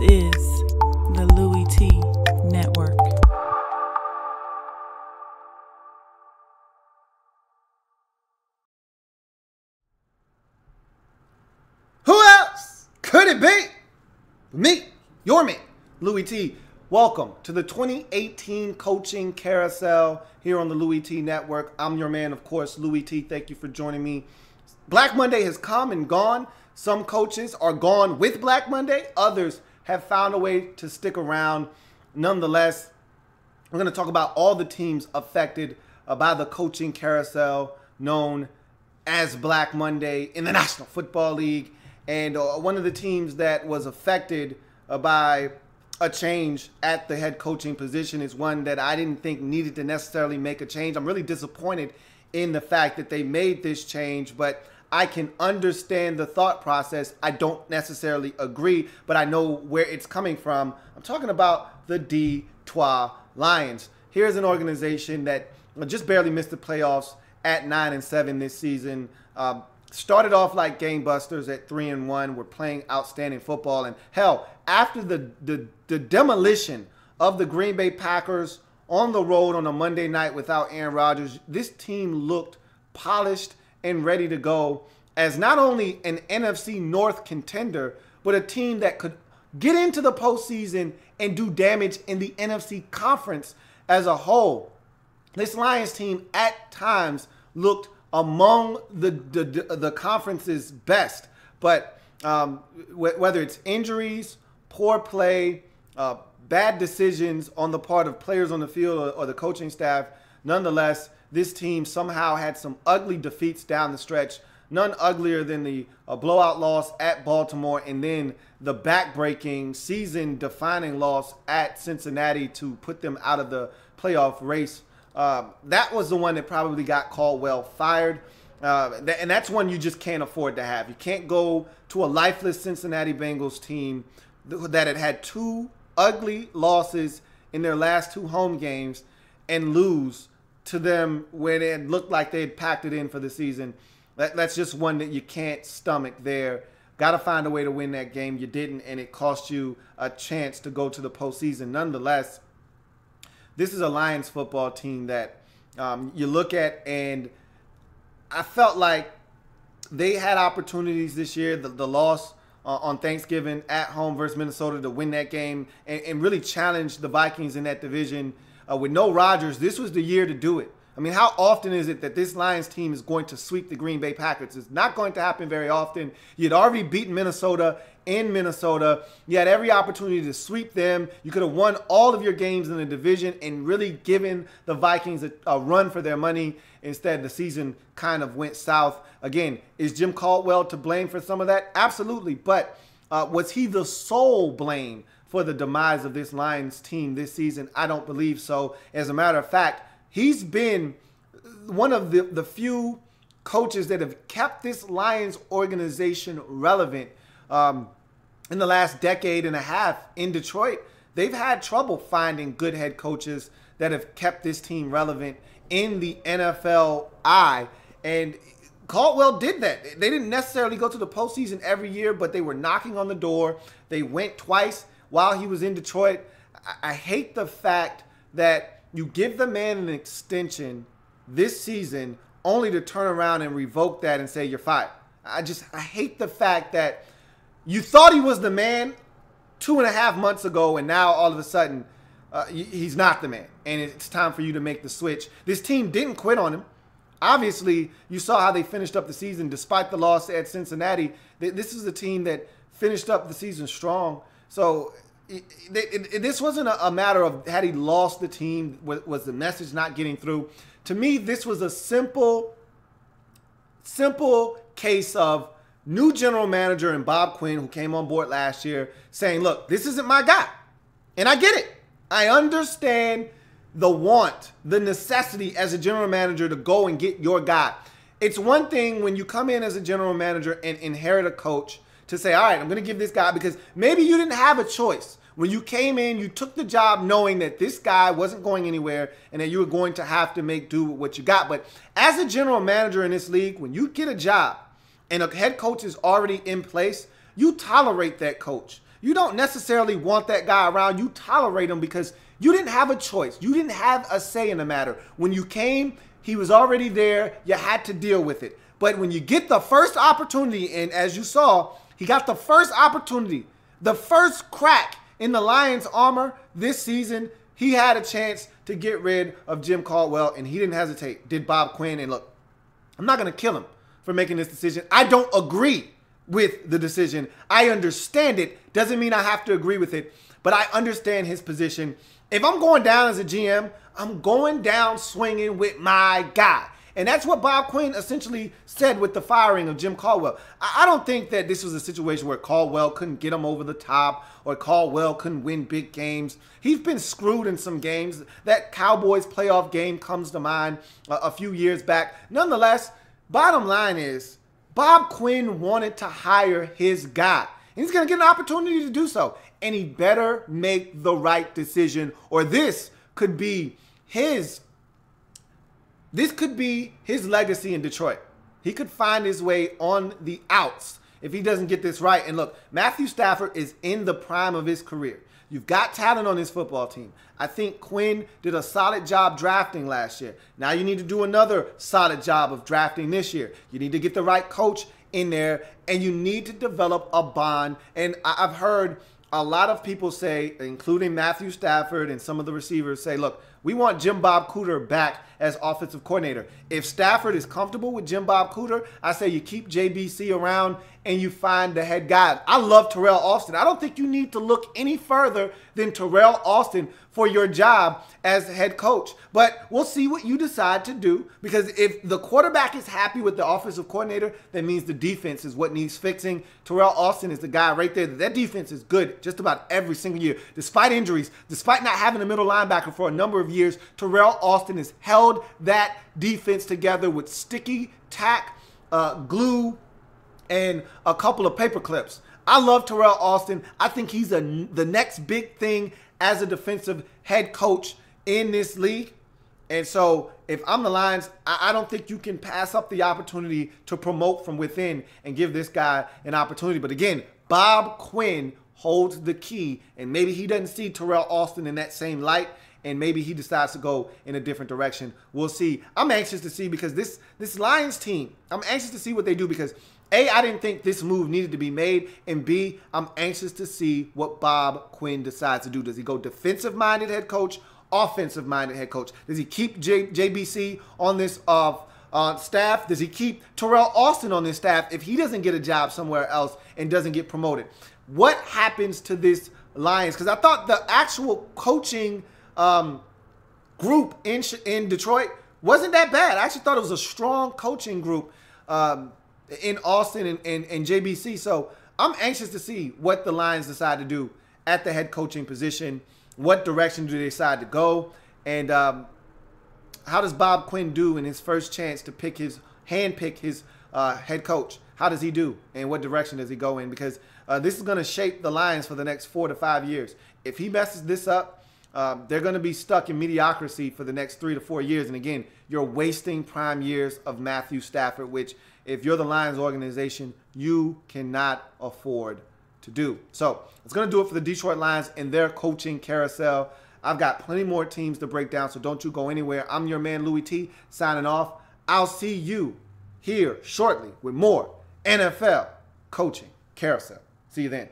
is the Louie T Network. Who else could it be? Me, your man, Louie T. Welcome to the 2018 Coaching Carousel here on the Louie T Network. I'm your man, of course, Louie T. Thank you for joining me. Black Monday has come and gone. Some coaches are gone with Black Monday. Others have found a way to stick around. Nonetheless, we're going to talk about all the teams affected by the coaching carousel known as Black Monday in the National Football League. And one of the teams that was affected by a change at the head coaching position is one that I didn't think needed to necessarily make a change. I'm really disappointed in the fact that they made this change, but I can understand the thought process. I don't necessarily agree, but I know where it's coming from. I'm talking about the Detroit Lions. Here's an organization that just barely missed the playoffs at 9-7 this season. Started off like gangbusters at 3-1. We're playing outstanding football. And hell, after the demolition of the Green Bay Packers on the road on a Monday night without Aaron Rodgers, this team looked polished and ready to go as not only an NFC North contender, but a team that could get into the postseason and do damage in the NFC conference as a whole. This Lions team at times looked among the conference's best, but whether it's injuries, poor play, bad decisions on the part of players on the field or the coaching staff, nonetheless, this team somehow had some ugly defeats down the stretch, none uglier than the blowout loss at Baltimore and then the back-breaking, season-defining loss at Cincinnati to put them out of the playoff race. That was the one that probably got Caldwell fired. And that's one you just can't afford to have. You can't go to a lifeless Cincinnati Bengals team that had two ugly losses in their last two home games and lose to them when it looked like they had packed it in for the season. That's just one that you can't stomach there. Got to find a way to win that game. You didn't, and it cost you a chance to go to the postseason. Nonetheless, this is a Lions football team that you look at, and I felt like they had opportunities this year. The loss on Thanksgiving at home versus Minnesota to win that game and really challenge the Vikings in that division. With no Rodgers, this was the year to do it. I mean, how often is it that this Lions team is going to sweep the Green Bay Packers? It's not going to happen very often. You'd already beaten Minnesota in Minnesota. You had every opportunity to sweep them. You could have won all of your games in the division and really given the Vikings a run for their money. Instead, the season kind of went south. Again, is Jim Caldwell to blame for some of that? Absolutely. But was he the sole blame for the demise of this Lions team this season? I don't believe so. As a matter of fact, he's been one of the few coaches that have kept this Lions organization relevant in the last decade and a half in Detroit. They've had trouble finding good head coaches that have kept this team relevant in the NFL eye. And Caldwell did that. They didn't necessarily go to the postseason every year, but they were knocking on the door. They went twice while he was in Detroit. I hate the fact that you give the man an extension this season only to turn around and revoke that and say you're fired. I hate the fact that you thought he was the man 2.5 months ago, and now all of a sudden he's not the man, and it's time for you to make the switch. This team didn't quit on him. Obviously, you saw how they finished up the season despite the loss at Cincinnati. This is a team that finished up the season strong. So this wasn't a matter of had he lost the team, was the message not getting through. To me, this was a simple case of new general manager and Bob Quinn, who came on board last year, saying, look, this isn't my guy. And I get it. I understand the want, the necessity as a general manager to go and get your guy. It's one thing when you come in as a general manager and inherit a coach to say, all right, I'm going to give this guy, because maybe you didn't have a choice. When you came in, you took the job knowing that this guy wasn't going anywhere and that you were going to have to make do with what you got. But as a general manager in this league, when you get a job and a head coach is already in place, you tolerate that coach. you don't necessarily want that guy around. You tolerate him because you didn't have a choice. You didn't have a say in the matter. When you came, he was already there. You had to deal with it. But when you get the first opportunity, and as you saw, he got the first opportunity, the first crack in the Lions' armor this season, he had a chance to get rid of Jim Caldwell, and he didn't hesitate. Did Bob Quinn. And look, I'm not going to kill him for making this decision. I don't agree with the decision. I understand it. Doesn't mean I have to agree with it, but I understand his position. If I'm going down as a GM, I'm going down swinging with my guy. And that's what Bob Quinn essentially said with the firing of Jim Caldwell. I don't think that this was a situation where Caldwell couldn't get him over the top or Caldwell couldn't win big games. He's been screwed in some games. That Cowboys playoff game comes to mind a few years back. Nonetheless, bottom line is Bob Quinn wanted to hire his guy. And he's going to get an opportunity to do so. And he better make the right decision, or this could be his legacy in Detroit. He could find his way on the outs if he doesn't get this right. And look, Matthew Stafford is in the prime of his career. You've got talent on this football team. I think Quinn did a solid job drafting last year. Now you need to do another solid job of drafting this year. You need to get the right coach in there, and you need to develop a bond. And I've heard a lot of people say, including Matthew Stafford and some of the receivers, say, look, we want Jim Bob Cooter back as offensive coordinator. If Stafford is comfortable with Jim Bob Cooter, I say you keep JBC around and you find the head guy. I love Terrell Austin. I don't think you need to look any further than Terrell Austin for your job as head coach. But we'll see what you decide to do, because if the quarterback is happy with the offensive coordinator, that means the defense is what needs fixing. Terrell Austin is the guy right there. That defense is good just about every single year. Despite injuries, despite not having a middle linebacker for a number of years, Terrell Austin has held that defense together with sticky tack, glue, and a couple of paper clips. I love Terrell Austin. I think he's the next big thing as a defensive head coach in this league. And so if I'm the Lions, I don't think you can pass up the opportunity to promote from within and give this guy an opportunity. But again, Bob Quinn holds the key, and maybe he doesn't see Terrell Austin in that same light, and maybe he decides to go in a different direction. We'll see. I'm anxious to see, because this Lions team, I'm anxious to see what they do, because A, I didn't think this move needed to be made, and B, I'm anxious to see what Bob Quinn decides to do. Does he go defensive-minded head coach, offensive-minded head coach? Does he keep JBC on this staff? Does he keep Terrell Austin on this staff if he doesn't get a job somewhere else and doesn't get promoted? What happens to this Lions? Because I thought the actual coaching group in Detroit wasn't that bad. I actually thought it was a strong coaching group in Austin and JBC. So I'm anxious to see what the Lions decide to do at the head coaching position. What direction do they decide to go? And how does Bob Quinn do in his first chance to handpick his head coach? How does he do? And what direction does he go in? Because this is going to shape the Lions for the next 4 to 5 years. If he messes this up, they're going to be stuck in mediocrity for the next 3 to 4 years. And again, you're wasting prime years of Matthew Stafford, which if you're the Lions organization, you cannot afford to do. So it's going to do it for the Detroit Lions and their coaching carousel. I've got plenty more teams to break down, so don't you go anywhere. I'm your man, Louie T, signing off. I'll see you here shortly with more NFL coaching carousel. See you then.